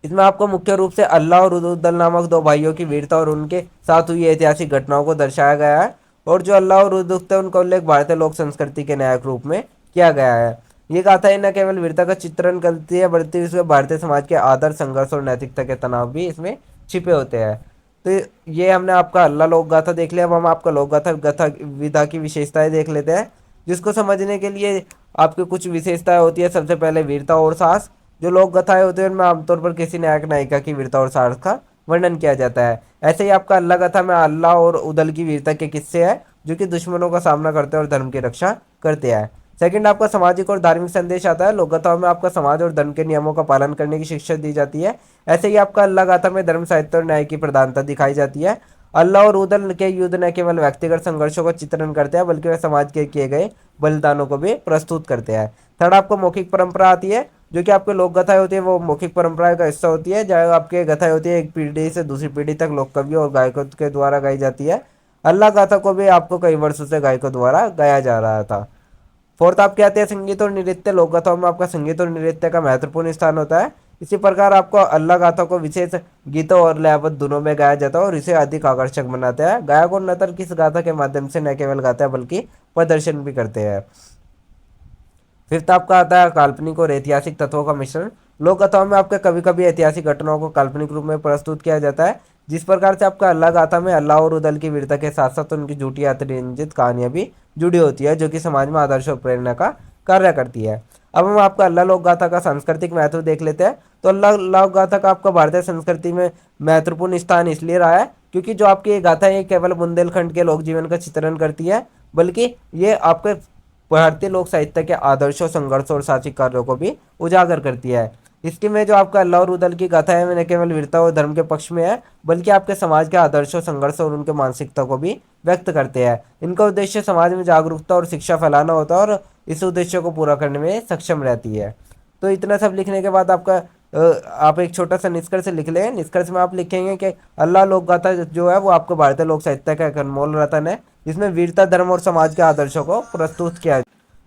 Speaker 1: इसमें आपको मुख्य रूप से अल्लाह और रुदुद्दल नामक दो भाइयों की वीरता और उनके साथ हुई ऐतिहासिक घटनाओं को दर्शाया गया है। और जो अल्लाह और रुदुद्दल है, उनका उल्लेख भारतीय लोक संस्कृति के न्यायिक रूप में किया गया है। ये गाथा न केवल वीरता का चित्रण करती है, बल्कि इसमें भारतीय समाज के आदर, संघर्ष और नैतिकता के तनाव भी इसमें छिपे होते हैं। तो ये हमने आपका अल्लाह लोक गाथा देख लिया। अब हम आपका लोक गाथा गाथा विधा की विशेषताएं देख लेते हैं, जिसको समझने के लिए आपकी कुछ विशेषताएं होती है। सबसे पहले वीरता और साहस। जो लोक गाथाएं होती है उनमें आमतौर पर किसी नायक नायिका की वीरता और साहस का वर्णन किया जाता है। ऐसे ही आपका अल्लाह गाथा में अल्लाह और उदल की वीरता के किस्से हैं, जो कि दुश्मनों का सामना करते हैं और धर्म की रक्षा करते हैं। सेकंड, आपका सामाजिक और धार्मिक संदेश आता है। लोक गाथाओं में आपका समाज और धर्म के नियमों का पालन करने की शिक्षा दी जाती है। ऐसे ही आपका अल्लाह गाथा में धर्म, साहित्य और न्याय की प्रधानता दिखाई जाती है। अल्लाह और उदल के युद्ध न केवल व्यक्तिगत संघर्षों का चित्रण करते हैं, बल्कि वे समाज के किए गए बलिदानों को भी प्रस्तुत करते हैं। थर्ड, आपको मौखिक परंपरा आती है, जो कि आपके लोक गाथाएं होती है वो मौखिक परंपरा का हिस्सा होती है। जहाँ आपके गाथाएं होती है एक पीढ़ी से दूसरी पीढ़ी तक लोक कवियों और गायकों के द्वारा गाई जाती है। अल्लाह गाथा को भी आपको कई वर्षों से गायकों द्वारा गाया जा रहा था। फोर्थ, आप क्या आते हैं संगीत और नृत्य। लोक गाथाओं में आपका संगीत और नृत्य का महत्वपूर्ण स्थान होता है। इसी प्रकार आपको अल्लाह गाथा को विशेष गीतों और लयबद्ध धुनों में गाया जाता है और इसे अधिक आकर्षक बनाता है। गायक और नर्तक इस गाथा के माध्यम से न केवल गाते हैं बल्कि प्रदर्शन भी करते हैं। फिफ्थ, आपका आता है काल्पनिक और ऐतिहासिक तत्वों का मिश्रण। लोक कथाओं में आपके कभी कभी ऐतिहासिक घटनाओं को काल्पनिक रूप में प्रस्तुत किया जाता है। जिस प्रकार से आपका अल्लाह गाथा में अल्लाह और उदल की वीरता के साथ साथ उनकी झूठी अतिरंजित कहानियां भी जुड़ी होती है, जो कि समाज में आदर्श और प्रेरणा का कार्य करती है। अब हम आपका अल्लाह लोक गाथा का सांस्कृतिक महत्व देख लेते हैं। तो अल्लाह लोक गाथा का आपका भारतीय संस्कृति में महत्वपूर्ण स्थान इसलिए रहा है क्योंकि जो आपकी ये गाथा है केवल बुंदेलखंड के लोक जीवन का चित्रण करती है, बल्कि ये आपके भारतीय लोक साहित्य के आदर्शों, संघर्षों और साहसिक कार्यों को भी उजागर करती है। इसके में जो आपका अल्लाह और उदल की गाथा है न केवल वीरता और धर्म के पक्ष में है, बल्कि आपके समाज के आदर्शों, संघर्षों और उनके मानसिकता को भी व्यक्त करते हैं। इनका उद्देश्य समाज में जागरूकता और शिक्षा फैलाना होता है और इस उद्देश्य को पूरा करने में सक्षम रहती है। तो इतना सब लिखने के बाद आपका आप एक छोटा सा निष्कर्ष लिख लें। निष्कर्ष में आप लिखेंगे कि अल्लाह लोक गाथा जो है वो आपको भारतीय लोक साहित्य का एक अनमोल रतन है, जिसमें वीरता, धर्म और समाज के आदर्शों को प्रस्तुत किया है।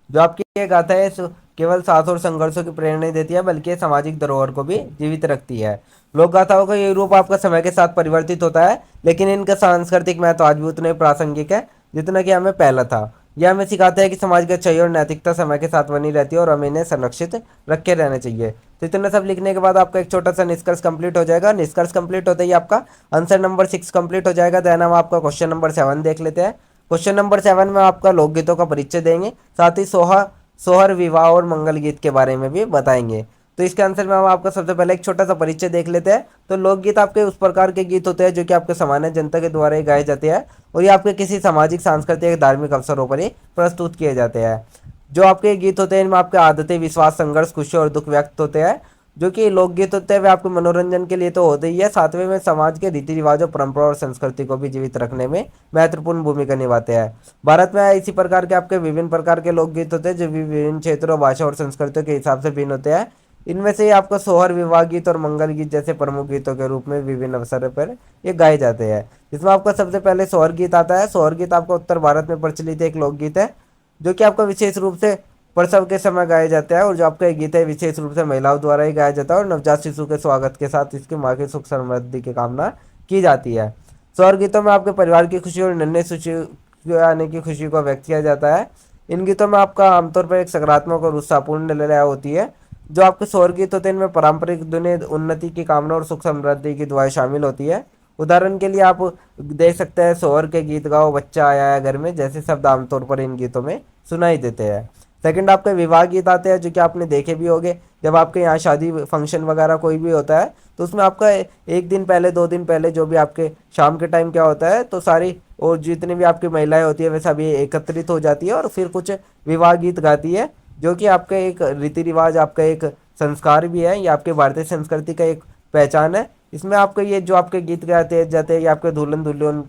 Speaker 1: जो आपकी ये गाथा है केवल साहस और संघर्षों की प्रेरणा नहीं देती है, बल्कि ये सामाजिक धरोहर को भी जीवित रखती है। लोक गाथाओं का ये रूप आपका समय के साथ परिवर्तित होता है, लेकिन इनका सांस्कृतिक महत्व आज भी उतना ही प्रासंगिक है जितना कि हमें पहला था। यह हमें सिखाता है कि समाज की अच्छाई और नैतिकता समय के साथ बनी रहती है और हमें इन्हें संरक्षित रखे रहना चाहिए। तो इतना सब लिखने के बाद आपका एक छोटा सा निष्कर्ष कंप्लीट हो जाएगा। निष्कर्ष कंप्लीट होते ही आपका आंसर नंबर 6 कंप्लीट हो जाएगा। देन हम आपका क्वेश्चन नंबर 7 देख लेते हैं। क्वेश्चन नंबर 7 में आपका लोकगीतों का परिचय देंगे, साथ ही सोहर, विवाह और मंगल गीत के बारे में भी बताएंगे। तो इसके आंसर में हम आपका सबसे पहले एक छोटा सा परिचय देख लेते हैं। तो लोकगीत आपके उस प्रकार के गीत होते हैं जो कि आपके सामान्य जनता के द्वारा ही गाए जाते हैं और ये आपके किसी सामाजिक, सांस्कृतिक, धार्मिक अवसरों पर ही प्रस्तुत किए जाते हैं। जो आपके गीत होते हैं इनमें आपके आदतें, विश्वास, संघर्ष, खुशी और दुख व्यक्त होते हैं। जो कि लोकगीत होते हैं वे आपके मनोरंजन के लिए तो होते ही है, साथवे में समाज के रीति रिवाजों, परंपरा और संस्कृति को भी जीवित रखने में महत्वपूर्ण भूमिका निभाते हैं। भारत में इसी प्रकार के आपके विभिन्न प्रकार के लोकगीत होते हैं जो विभिन्न क्षेत्रों, भाषा और संस्कृतियों के हिसाब से भिन्न होते हैं। इनमें से आपको सोहर, विवाह गीत और मंगल गीत जैसे प्रमुख गीतों के रूप में विभिन्न अवसरों पर ये गाए जाते हैं। इसमें आपका सबसे पहले सोहर गीत आता है। सोहर गीत आपका उत्तर भारत में प्रचलित एक लोकगीत है जो कि आपका विशेष रूप से प्रसव के समय गाया जाता है और जो आपका ये गीत है विशेष रूप से महिलाओं द्वारा ही गाया जाता है और नवजात शिशु के स्वागत के साथ इसकी माँ की सुख समृद्धि की कामना की जाती है। सोहर गीतों में आपके परिवार की खुशी और नन्हे खुशी आने की खुशी को व्यक्त किया जाता है। इन गीतों में आपका आमतौर पर एक सकारात्मक और उत्साहपूर्ण लय होती है। जो आपके सोहर गीत होते हैं इनमें पारंपरिक दुनिया, उन्नति की कामना और सुख समृद्धि की दुआएं शामिल होती है। उदाहरण के लिए आप देख सकते हैं, सोहर के गीत गाओ बच्चा आया है घर में जैसे शब्द आमतौर पर इन गीतों में सुनाई देते हैं। सेकंड, आपके विवाह गीत आते हैं जो कि आपने देखे भी होंगे। जब आपके यहाँ शादी फंक्शन वगैरह कोई भी होता है तो उसमें आपका एक दिन पहले, 2 दिन पहले जो भी आपके शाम के टाइम क्या होता है तो सारी और जितनी भी आपकी महिलाएं होती है वे सभी एकत्रित हो जाती है और फिर कुछ विवाह गीत गाती है, जो कि आपका एक रीति रिवाज, आपका एक संस्कार भी है। ये आपके भारतीय संस्कृति का एक पहचान है। इसमें आपको ये जो आपके गीत गाते जाते हैं ये आपके दुल्हन दुल्हन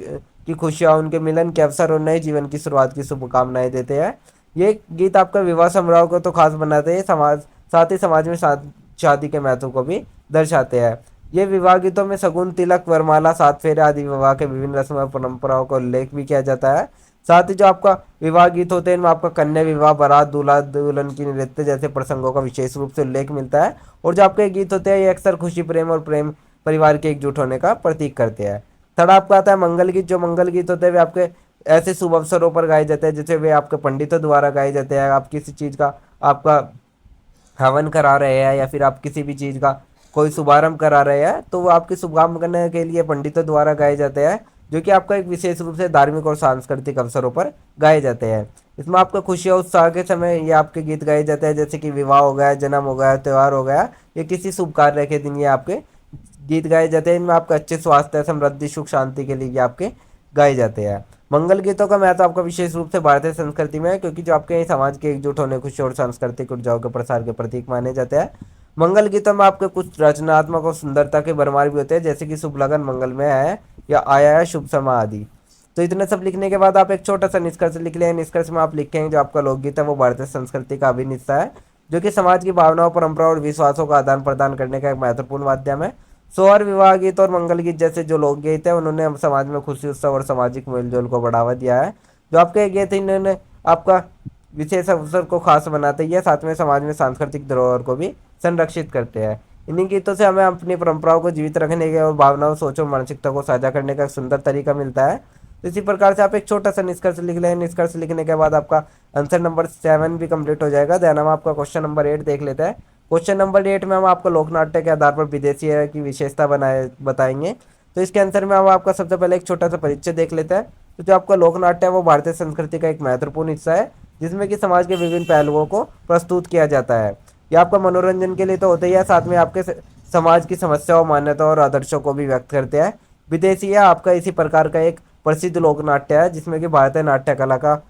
Speaker 1: की खुशियाँ, उनके मिलन के अवसर और नए जीवन की शुरुआत की शुभकामनाएं देते हैं। ये गीत आपका विवाह समारोह को तो खास बनाते हैं, साथ ही समाज में शादी के महत्व को भी दर्शाते हैं। ये विवाह गीतों में शगुन, तिलक, वरमाला, 7 फेरे आदि विवाह के विभिन्न रस्म और परंपराओं का उल्लेख भी किया जाता है। साथ ही जो आपका विवाह गीत होते हैं इनमें आपका कन्या विवाह, बारात, दूल्हा दुल्हन की नृत्य जैसे प्रसंगों का विशेष रूप से उल्लेख मिलता है। और जो आपके गीत होते हैं ये अक्सर खुशी, प्रेम और प्रेम परिवार के एकजुट होने का प्रतीक करते हैं। थर्ड आपका आता है मंगल गीत। जो मंगल गीत होते हैं वे आपके ऐसे शुभ अवसरों पर गाए जाते हैं जैसे वे आपके पंडितों द्वारा गाए जाते हैं। आप किसी चीज़ का आपका हवन करा रहे हैं या फिर आप किसी भी चीज़ का कोई शुभारंभ करा रहे हैं तो वो आपकी शुभकामना के लिए पंडितों द्वारा गाए जाते हैं, जो कि आपका एक विशेष रूप से धार्मिक और सांस्कृतिक अवसरों पर गाए जाते हैं। इसमें आपका खुशी और उत्साह के समय ये आपके गीत गाए जाते हैं, जैसे कि विवाह हो गया, जन्म हो गया, त्यौहार हो गया, ये किसी शुभ कार्य के दिन ये आपके गीत गाए जाते हैं। इनमें आपका अच्छे स्वास्थ्य, समृद्धि, सुख शांति के लिए ये आपके गाए जाते हैं। मंगल गीतों का महत्व आपका विशेष रूप से भारतीय संस्कृति में है, क्योंकि जो आपके समाज के एकजुट होने, खुशी और सांस्कृतिक ऊर्जाओं के प्रसार के प्रतीक माने जाते हैं। मंगल गीतों में आपके कुछ रचनात्मक और सुंदरता के भरमार भी होते हैं, जैसे कि शुभ लगन मंगल में है या आया है शुभ समय आदि। तो इतने सब लिखने के बाद आप एक छोटा सा निष्कर्ष लिख लें। निष्कर्ष में आप लिखेंगे जो आपका लोकगीत है वो भारतीय संस्कृति का अभिन्न हिस्सा है, जो कि समाज की भावनाओं, परंपराओं और विश्वासों का आदान प्रदान करने का एक महत्वपूर्ण माध्यम है। सोहर, विवाह गीत और मंगल गीत जैसे जो लोकगीत है उन्होंने हम समाज में खुशी, उत्सव और सामाजिक मेलजोल को बढ़ावा दिया है। जो आपके गीत इन्होंने आपका विशेष अवसर को खास बनाते ही है, साथ में समाज में सांस्कृतिक धरोहर को भी संरक्षित करते हैं। इन्हीं गीतों से हमें अपनी परंपराओं को जीवित रखने के और भावनाओं, सोचों, मानसिकता को साझा करने का एक सुंदर तरीका मिलता है। तो इसी प्रकार से आप एक छोटा सा निष्कर्ष लिख लें। निष्कर्ष लिखने के बाद आपका आंसर नंबर 7 भी कंप्लीट हो जाएगा। देन हम आपका क्वेश्चन नंबर 8 देख लेते हैं। क्वेश्चन नंबर 8 में हम आपको लोकनाट्य के आधार पर विदेशी की विशेषता बताएंगे। तो इसके आंसर में हम आपका सबसे पहले एक छोटा सा परिचय देख लेते हैं। तो जो आपका लोकनाट्य है वो भारतीय संस्कृति का एक महत्वपूर्ण हिस्सा है, जिसमें कि समाज के विभिन्न पहलुओं को प्रस्तुत किया जाता है। ये आपका मनोरंजन के लिए तो होता ही है, साथ में आपके समाज की समस्याओं, मान्यताओं और आदर्शों को भी व्यक्त करते हैं। विदेशी है आपका इसी प्रकार का एक प्रसिद्ध लोकनाट्य है, जिसमें कि भारतीय नाट्य कला का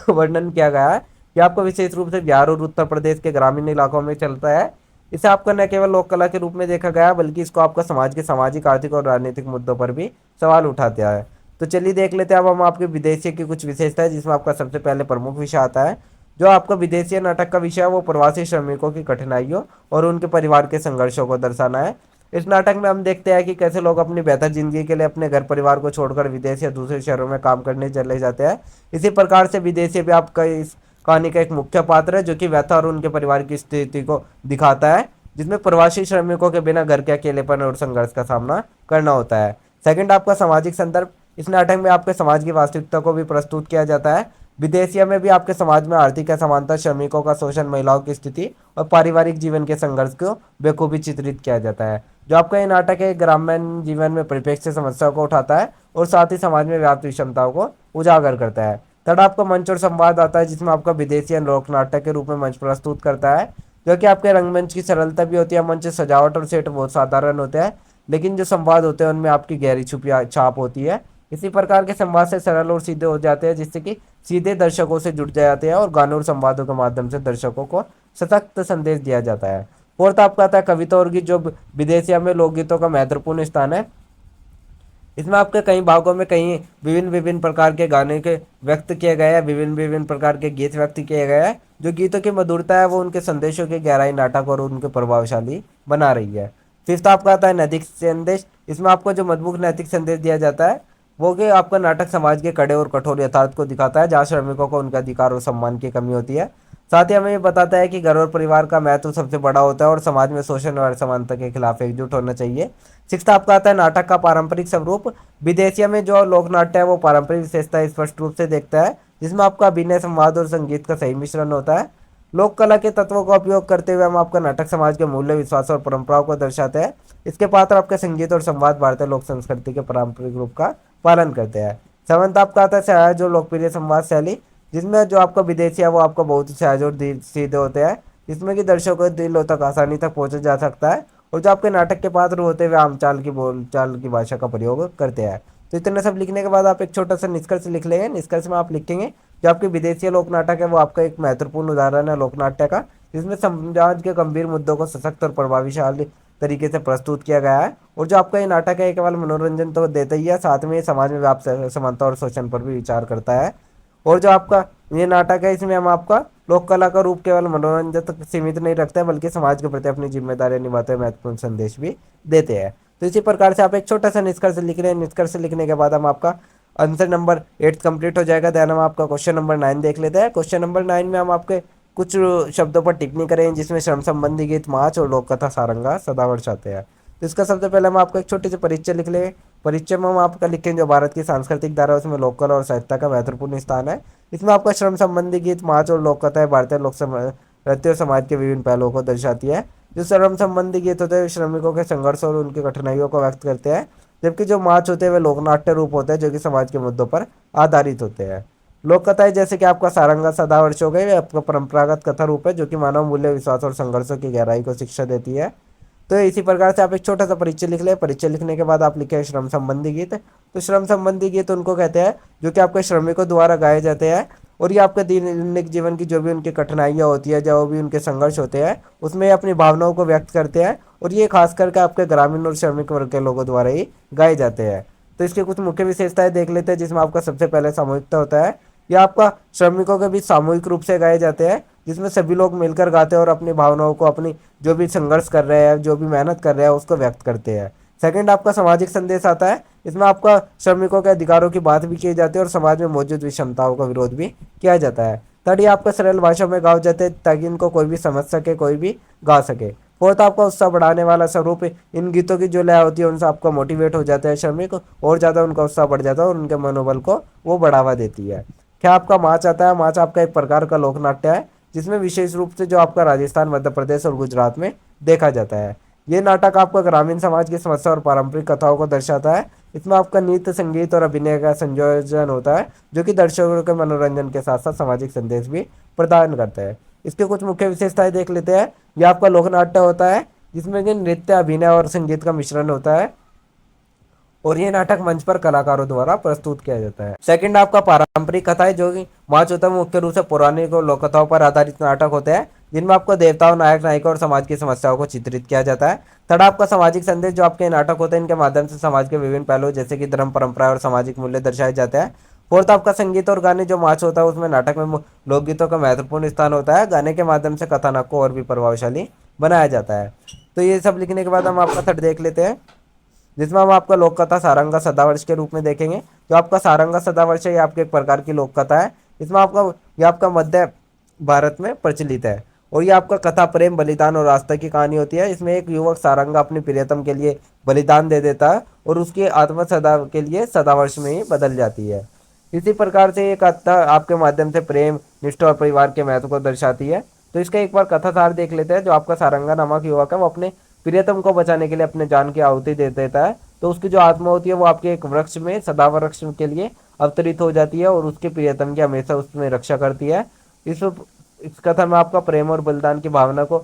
Speaker 1: वर्णन किया गया है। यह आपको विशेष रूप से बिहार और उत्तर प्रदेश के ग्रामीण इलाकों में चलता है। इसे आपका न केवल लोक कला के रूप में देखा गया है, बल्कि इसको आपका समाज के सामाजिक, आर्थिक और राजनीतिक मुद्दों पर भी सवाल उठाते हैं। तो चलिए देख लेते हैं अब हम आपके विदेशी की कुछ विशेषता है, जिसमें आपका सबसे पहले प्रमुख विषय आता है। जो आपका विदेशी नाटक का विषय है वो प्रवासी श्रमिकों की कठिनाइयों और उनके परिवार के संघर्षों को दर्शाना है। इस नाटक में हम देखते हैं कि कैसे लोग अपनी बेहतर जिंदगी के लिए अपने घर परिवार को छोड़कर विदेश या दूसरे शहरों में काम करने चले जाते हैं। इसी प्रकार से विदेशी भी आपका इस कहानी का एक मुख्य पात्र है, जो कि व्यथा और उनके परिवार की स्थिति को दिखाता है, जिसमें प्रवासी श्रमिकों के बिना घर के अकेलेपन और संघर्ष का सामना करना होता है। सेकंड, आपका सामाजिक संदर्भ। इस नाटक में आपके समाज की वास्तविकता को भी प्रस्तुत किया जाता है। विदेशिया में भी आपके समाज में आर्थिक असमानता, श्रमिकों का शोषण, महिलाओं की स्थिति और पारिवारिक जीवन के संघर्ष को बेखूबी चित्रित किया जाता है। जो आपका ये नाटक है ग्रामीण जीवन में परिप्रेक्ष्य समस्याओं को उठाता है और साथ ही समाज में व्याप्त विषमताओं को उजागर करता है। थर्ड, आपका मंच और संवाद आता है, जिसमें आपका विदेशी लोक नाटक के रूप में मंच प्रस्तुत करता है, जो कि आपके रंगमंच की सरलता भी होती है। मंच सजावट और सेट बहुत साधारण होते हैं, लेकिन जो संवाद होते हैं उनमें आपकी गहरी छुपी छाप होती है। इसी प्रकार के संवाद से सरल और सीधे हो जाते हैं, जिससे कि सीधे दर्शकों से जुड़ जाते हैं और गानों और संवादों के माध्यम से दर्शकों को सशक्त संदेश दिया जाता है। फोर्थ, आपका आता है कविता और गीत। जो विदेशिया में लोकगीतों का महत्वपूर्ण स्थान है। इसमें आपके कई भागों में कई विभिन्न विभिन्न प्रकार के गाने के व्यक्त किए गए हैं, विभिन्न विभिन्न प्रकार के गीत व्यक्त किए गए हैं। जो गीतों की मधुरता है वो उनके संदेशों की गहराई, नाटक और उनके प्रभावशाली बना रही है। फिफ्थ, आपका आता है नैतिक संदेश। इसमें आपको जो मजबूत नैतिक संदेश दिया जाता है वो कि आपका नाटक समाज के कड़े और कठोर यथार्थ को दिखाता है, जहाँ श्रमिकों को उनके अधिकार और सम्मान की कमी होती है। साथ ही हमें ये बताता है कि घर और परिवार का महत्व सबसे बड़ा होता है और समाज में शोषण और असमानता के खिलाफ एकजुट होना चाहिए। सिक्स्थ, आपका आता है नाटक का पारंपरिक स्वरूप। विदेशिया में जो लोकनाट्य है वो पारंपरिक विशेषता स्पष्ट रूप से देखता है, जिसमें आपका अभिनय, संवाद और संगीत का सही मिश्रण होता है। लोक कला के तत्वों का उपयोग करते हुए हम आपका नाटक समाज के मूल्य, विश्वास और परंपराओं को दर्शाते हैं। इसके पात्र आपके संगीत और संवाद भारतीय लोक संस्कृति के पारंपरिक रूप का पालन करते हैं। सेवंथ, आपका आता है सहज और लोकप्रिय संवाद शैली, जिसमें जो आपका विदेशी है वो आपका बहुत ही सहज और सीधे होते हैं, जिसमें कि दर्शकों के दिलों तक आसानी तक पहुंचा जा सकता है। और जो आपके नाटक के पात्र होते हुए आम बोलचाल की भाषा का प्रयोग करते हैं। तो इतना सब लिखने के बाद आप एक छोटा सा निष्कर्ष लिख लेंगे। निष्कर्ष में आप लिखेंगे जो आपके विदेशी लोक नाटक है वो आपका एक महत्वपूर्ण उदाहरण है लोकनाट्य का, जिसमें समाज के गंभीर मुद्दों को सशक्त और प्रभावशाली तरीके से प्रस्तुत किया गया है। और जो आपका ये नाटक है केवल मनोरंजन तो देता ही है, साथ में ये समाज में व्याप्त समानता और शोषण पर भी विचार करता है। और जो आपका ये नाटक है इसमें हम आपका लोक कला का रूप केवल मनोरंजन तक सीमित नहीं रखते हैं, बल्कि समाज के प्रति अपनी जिम्मेदारी निभाते हुए महत्वपूर्ण संदेश भी देते हैं। तो इसी प्रकार से आप एक छोटा सा निष्कर्ष लिख रहे हैं। निष्कर्ष लिखने के बाद हम आपका आंसर नंबर 8 कंप्लीट हो जाएगा। देन हम आपका क्वेश्चन नंबर 9 देख लेते हैं। क्वेश्चन नंबर 9 में हम आपके कुछ शब्दों पर टिप्पणी करें, जिसमें श्रम संबंधी गीत, माच और लोक कथा, सारंगा, सदावर्त चाहते हैं। तो इसका सबसे पहले हम आपको एक छोटी सी परिचय लिख लें। परिचय में हम आपका लिखें जो भारत की सांस्कृतिक धारा है उसमें लोक कला और साहित्य का महत्वपूर्ण स्थान है। इसमें आपका श्रम संबंधी गीत, माच और लोक कथा है भारतीय लोक नृत्य और समाज के विभिन्न पहलुओं को दर्शाती है। जो श्रम संबंधी गीत होते हैं श्रमिकों के संघर्ष और उनकी कठिनाइयों को व्यक्त करते हैं, जबकि जो माच होते हैं वे लोकनाट्य रूप होते हैं जो कि समाज के मुद्दों पर आधारित होते हैं। लोक कथाएं जैसे कि आपका सारंगा, सदावर्ष हो गए, वे आपका परंपरागत कथा रूप है जो कि मानव मूल्य, विश्वास और संघर्षों की गहराई को शिक्षा देती है। तो इसी प्रकार से आप एक छोटा सा परिचय लिख लें। परिचय लिखने के बाद आप लिखें श्रम संबंधी गीत। तो श्रम संबंधी गीत उनको कहते हैं जो कि आपके श्रमिकों द्वारा गाए जाते हैं, और ये आपके दैनिक जीवन की जो भी उनकी कठिनाइयाँ होती है, जो भी उनके संघर्ष होते हैं, उसमें अपनी भावनाओं को व्यक्त करते हैं, और ये खास करके आपके ग्रामीण और श्रमिक वर्ग के लोगों द्वारा ही गाए जाते हैं। तो इसके कुछ मुख्य विशेषताएं देख लेते हैं, जिसमें आपका सबसे पहले सामूहिकता होता है। यह आपका श्रमिकों के बीच सामूहिक रूप से गाए जाते हैं, जिसमें सभी लोग मिलकर गाते हैं और अपनी भावनाओं को, अपनी जो भी संघर्ष कर रहे हैं, जो भी मेहनत कर रहे हैं, उसको व्यक्त करते हैं। सेकंड, आपका सामाजिक संदेश आता है। इसमें आपका श्रमिकों के अधिकारों की बात भी की जाती है और समाज में मौजूद विषमताओं का विरोध भी किया जाता है। थर्ड, ये आपका सरल भाषा में गाए जाते हैं ताकि इनको कोई भी समझ सके, कोई भी गा सके। फोर्थ, आपका उत्साह बढ़ाने वाला स्वरूप, इन गीतों की जो लय होती है उनसे आपका मोटिवेट हो जाता है श्रमिक, और ज़्यादा उनका उत्साह बढ़ जाता है और उनके मनोबल को वो बढ़ावा देती है। क्या आपका माच आता है। माच आपका एक प्रकार का लोक नाट्य है, जिसमें विशेष रूप से जो आपका राजस्थान, मध्य प्रदेश और गुजरात में देखा जाता है। ये नाटक आपका ग्रामीण समाज की समस्या और पारंपरिक कथाओं को दर्शाता है। इसमें आपका नृत्य, संगीत और अभिनय का संयोजन होता है, जो कि दर्शकों के मनोरंजन के साथ साथ सामाजिक संदेश भी प्रदान करता है। इसके कुछ मुख्य विशेषताएं देख लेते हैं। यह आपका लोक नाट्य होता है, जिसमें कि नृत्य, अभिनय और संगीत का मिश्रण होता है, और ये नाटक मंच पर कलाकारों द्वारा प्रस्तुत किया जाता है। सेकंड, आपका पारंपरिक कथा है, जो कि माच होता है, मुख्य रूप से पौराणिक और लोक कथाओं पर आधारित नाटक होते हैं, जिनमें आपको देवताओं, नायक नायिका और समाज की समस्याओं को चित्रित किया जाता है। थर्ड, आपका सामाजिक संदेश, जो आपके नाटक होते हैं, इनके माध्यम से समाज के विभिन्न पहलू जैसे कि धर्म, परंपरा और सामाजिक मूल्य दर्शाए जाते हैं। फोर्थ, आपका संगीत और गाने, जो माच होता है उसमें नाटक में लोकगीतों का महत्वपूर्ण स्थान होता है। गाने के माध्यम से कथानक को और भी प्रभावशाली बनाया जाता है। तो ये सब लिखने के बाद हम आपका थर्ड देख लेते हैं, जिसमें हम आपका लोक कथा सारंगा सदावर्ष के रूप में देखेंगे। जो आपका सारंगा सदावर्ष है, ये आपके एक प्रकार की लोक कथा है। इसमें आपका ये आपका मध्य भारत में प्रचलित है, और ये आपका कथा प्रेम, बलिदान और आस्था की कहानी होती है। इसमें एक युवक सारंगा अपनी प्रियतम के लिए बलिदान दे देता है, और उसकी आत्मा सदा के लिए सदावर्ष में ही बदल जाती है। इसी प्रकार से ये कथा आपके माध्यम से प्रेम, निष्ठा और परिवार के महत्व को दर्शाती है। तो इसका एक बार कथा सार देख लेते हैं। जो आपका सारंगा नामक युवक है, वो अपने प्रियतम को बचाने के लिए अपने जान की आहुति दे देता है। तो उसकी जो आत्मा होती है वो आपके एक वृक्ष में, सदा वृक्ष के लिए अवतरित हो जाती है, और उसके प्रियतम की हमेशा उसमें रक्षा करती है। इस कथा में आपका प्रेम और बलिदान की भावना को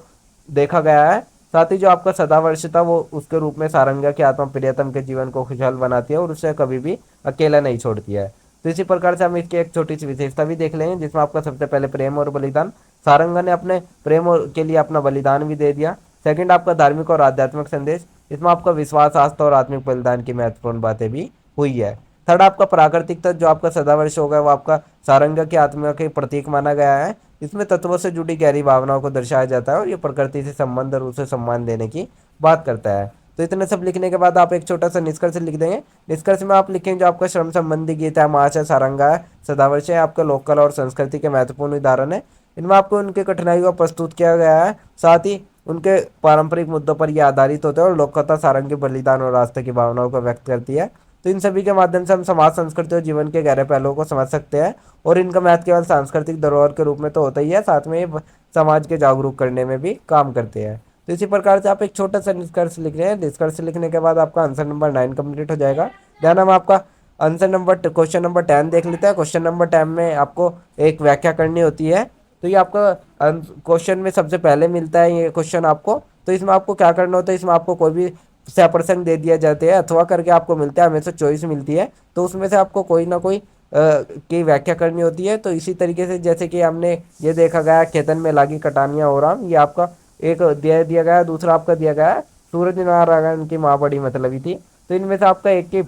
Speaker 1: देखा गया है। साथ ही जो आपका सदावर्ष था, वो उसके रूप में सारंगा की आत्मा प्रियतम के जीवन को खुशहाल बनाती है, और उसे कभी भी अकेला नहीं छोड़ती है। तो इसी प्रकार से हम इसकी एक छोटी सी विशेषता भी देख लेंगे, जिसमें आपका सबसे पहले प्रेम और बलिदान, सारंगा ने अपने प्रेम के लिए अपना बलिदान भी दे दिया। सेकंड, आपका धार्मिक और आध्यात्मिक संदेश, इसमें आपका विश्वास, आस्था और आत्मिक बलिदान की महत्वपूर्ण बातें भी हुई है। थर्ड, आपका प्राकृतिक तत्व, जो आपका सदावर्ष होगा, वो आपका सारंगा की आत्मा के प्रतीक माना गया है। इसमें तत्वों से जुड़ी गहरी भावनाओं को दर्शाया जाता है, और ये प्रकृति से संबंध और उसे सम्मान देने की बात करता है। तो इतने सब लिखने के बाद आप एक छोटा सा निष्कर्ष लिख देंगे। निष्कर्ष में आप लिखेंगे जो आपका श्रम संबंधी गीत है, माच है, सारंगा है, सदावर्ष है, आपका लोक कला और संस्कृति के महत्वपूर्ण उदाहरण है। इनमें आपको उनके कठिनाइयों को प्रस्तुत किया गया है, साथ ही उनके पारंपरिक मुद्दों पर यह आधारित होते हैं, और लोक कथा सारंगी बलिदान और आस्था की भावनाओं को व्यक्त करती है। तो इन सभी के माध्यम से हम समाज, संस्कृति और जीवन के गहरे पहलुओं को समझ सकते हैं, और इनका महत्व केवल सांस्कृतिक धरोहर के रूप में तो होता ही है, साथ में ये समाज के जागरूक करने में भी काम करते हैं। तो इसी प्रकार से आप एक छोटा सा निष्कर्ष लिख रहे हैं। निष्कर्ष लिखने के बाद आपका आंसर नंबर 9 कंप्लीट हो जाएगा। देन हम आपका आंसर नंबर क्वेश्चन नंबर 10 देख लेते हैं। क्वेश्चन नंबर 10 में आपको एक व्याख्या करनी होती है। तो ये आपका क्वेश्चन में सबसे पहले मिलता है ये क्वेश्चन आपको। तो इसमें आपको क्या करना होता है, इसमें आपको कोई भी प्रसंग दे दिया जाते हैं, अथवा करके आपको मिलता है, हमें से चॉइस मिलती है। तो उसमें से आपको कोई ना कोई की व्याख्या करनी होती है। तो इसी तरीके से जैसे कि हमने ये देखा गया, खेतन में लागी कटानियाँ हो राम, ये आपका एक दिया गया है। दूसरा आपका दिया गया है सूरज नारायण की माँ बड़ी मतलबी थी। तो इनमें से आपका एक की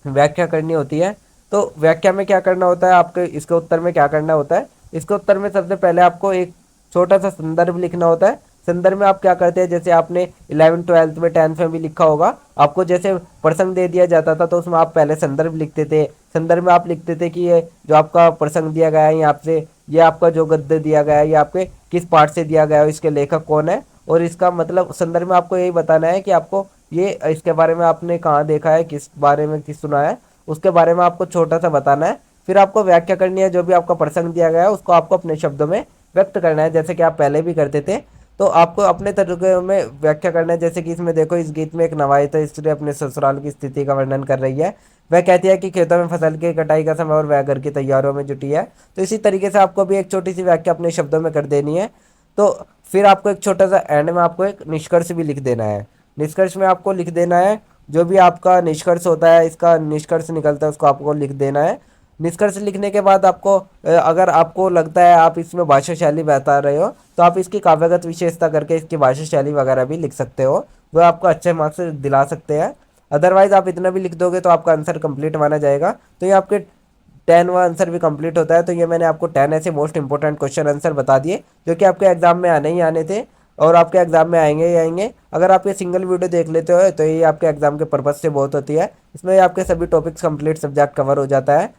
Speaker 1: व्याख्या करनी होती है। तो व्याख्या में क्या करना होता है, आपके इसके उत्तर में क्या करना होता है, इसके उत्तर में सबसे पहले आपको एक छोटा सा संदर्भ लिखना होता है। संदर्भ में आप क्या करते हैं, जैसे आपने 11th 12th में 10th में भी लिखा होगा, आपको जैसे प्रसंग दे दिया जाता था तो उसमें आप पहले संदर्भ लिखते थे। संदर्भ में आप लिखते थे कि ये जो आपका प्रसंग दिया गया है, यहाँ से ये आपका जो गद्य दिया गया है, ये आपके किस पाठ से दिया गया है, इसके लेखक कौन है, और इसका मतलब संदर्भ में आपको यही बताना है कि आपको ये इसके बारे में आपने कहाँ देखा है, किस बारे में किस सुना है, उसके बारे में आपको छोटा सा बताना है। फिर आपको व्याख्या करनी है, जो भी आपका प्रसंग दिया गया है उसको आपको अपने शब्दों में व्यक्त करना है, जैसे कि आप पहले भी करते थे। तो आपको अपने तरीके में व्याख्या करना है। जैसे कि इसमें देखो, इस गीत में एक नवायिता स्त्री अपने ससुराल की स्थिति का वर्णन कर रही है। वह कहती है कि खेतों में फसल की कटाई का समय और वह घर की तैयारियों में जुटी है। तो इसी तरीके से आपको भी एक छोटी सी व्याख्या अपने शब्दों में कर देनी है। तो फिर आपको एक छोटा सा एंड में आपको एक निष्कर्ष भी लिख देना है। निष्कर्ष में आपको लिख देना है जो भी आपका निष्कर्ष होता है, इसका निष्कर्ष निकलता है उसको आपको लिख देना है। निष्कर्ष लिखने के बाद आपको अगर आपको लगता है आप इसमें भाषा शैली बता रहे हो तो आप इसकी काव्यगत विशेषता करके इसकी भाषा शैली वगैरह भी लिख सकते हो, वो आपको अच्छे मार्क्स दिला सकते हैं। अदरवाइज आप इतना भी लिख दोगे तो आपका आंसर कंप्लीट माना जाएगा। तो ये आपके 10वां आंसर भी कंप्लीट होता है। तो ये मैंने आपको 10 ऐसे मोस्ट इंपॉर्टेंट क्वेश्चन आंसर बता दिए जो कि आपके एग्जाम में आने ही आने थे और आपके एग्जाम में आएंगे ही आएंगे। अगर आप ये सिंगल वीडियो देख लेते हो तो ये आपके एग्जाम के पर्पज से बहुत होती है। इसमें आपके सभी टॉपिक्स कंप्लीट सब्जेक्ट कवर हो जाता है।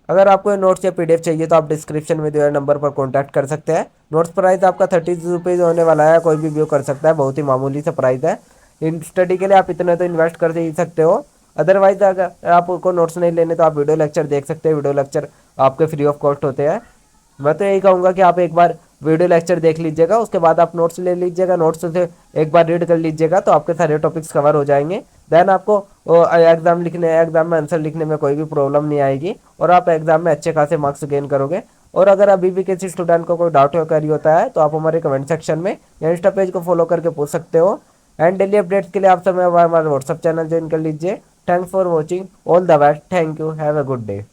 Speaker 1: अगर आपको नोट्स या पीडीएफ चाहिए तो आप डिस्क्रिप्शन में दिए हुए नंबर पर कॉन्टैक्ट कर सकते हैं। नोट्स प्राइस आपका 30 रुपीज़ होने वाला है, कोई भी व्यू कर सकता है, बहुत ही मामूली सा प्राइस है। इन स्टडी के लिए आप इतना तो इन्वेस्ट कर ही सकते हो। अदरवाइज अगर आपको नोट्स नहीं लेने तो आप वीडियो लेक्चर देख सकते हैं, वीडियो लेक्चर आपके फ्री ऑफ कॉस्ट होते हैं। मैं तो यही कहूँगा कि आप एक बार वीडियो लेक्चर देख लीजिएगा, उसके बाद आप नोट्स ले लीजिएगा, नोट्स से एक बार रीड कर लीजिएगा तो आपके सारे टॉपिक्स कवर हो जाएंगे। देन आपको एग्जाम में आंसर लिखने में कोई भी प्रॉब्लम नहीं आएगी और आप एग्जाम में अच्छे खासे मार्क्स गेन करोगे। और अगर अभी भी किसी स्टूडेंट को कोई डाउट या क्वेरी होता है तो आप हमारे कमेंट सेक्शन में या इंस्टा पेज को फॉलो करके पूछ सकते हो। एंड डेली अपडेट्स के लिए आप समय हमारा व्हाट्सअप चैनल ज्वाइन कर लीजिए। Thanks for watching, all the best, thank you, have a good day.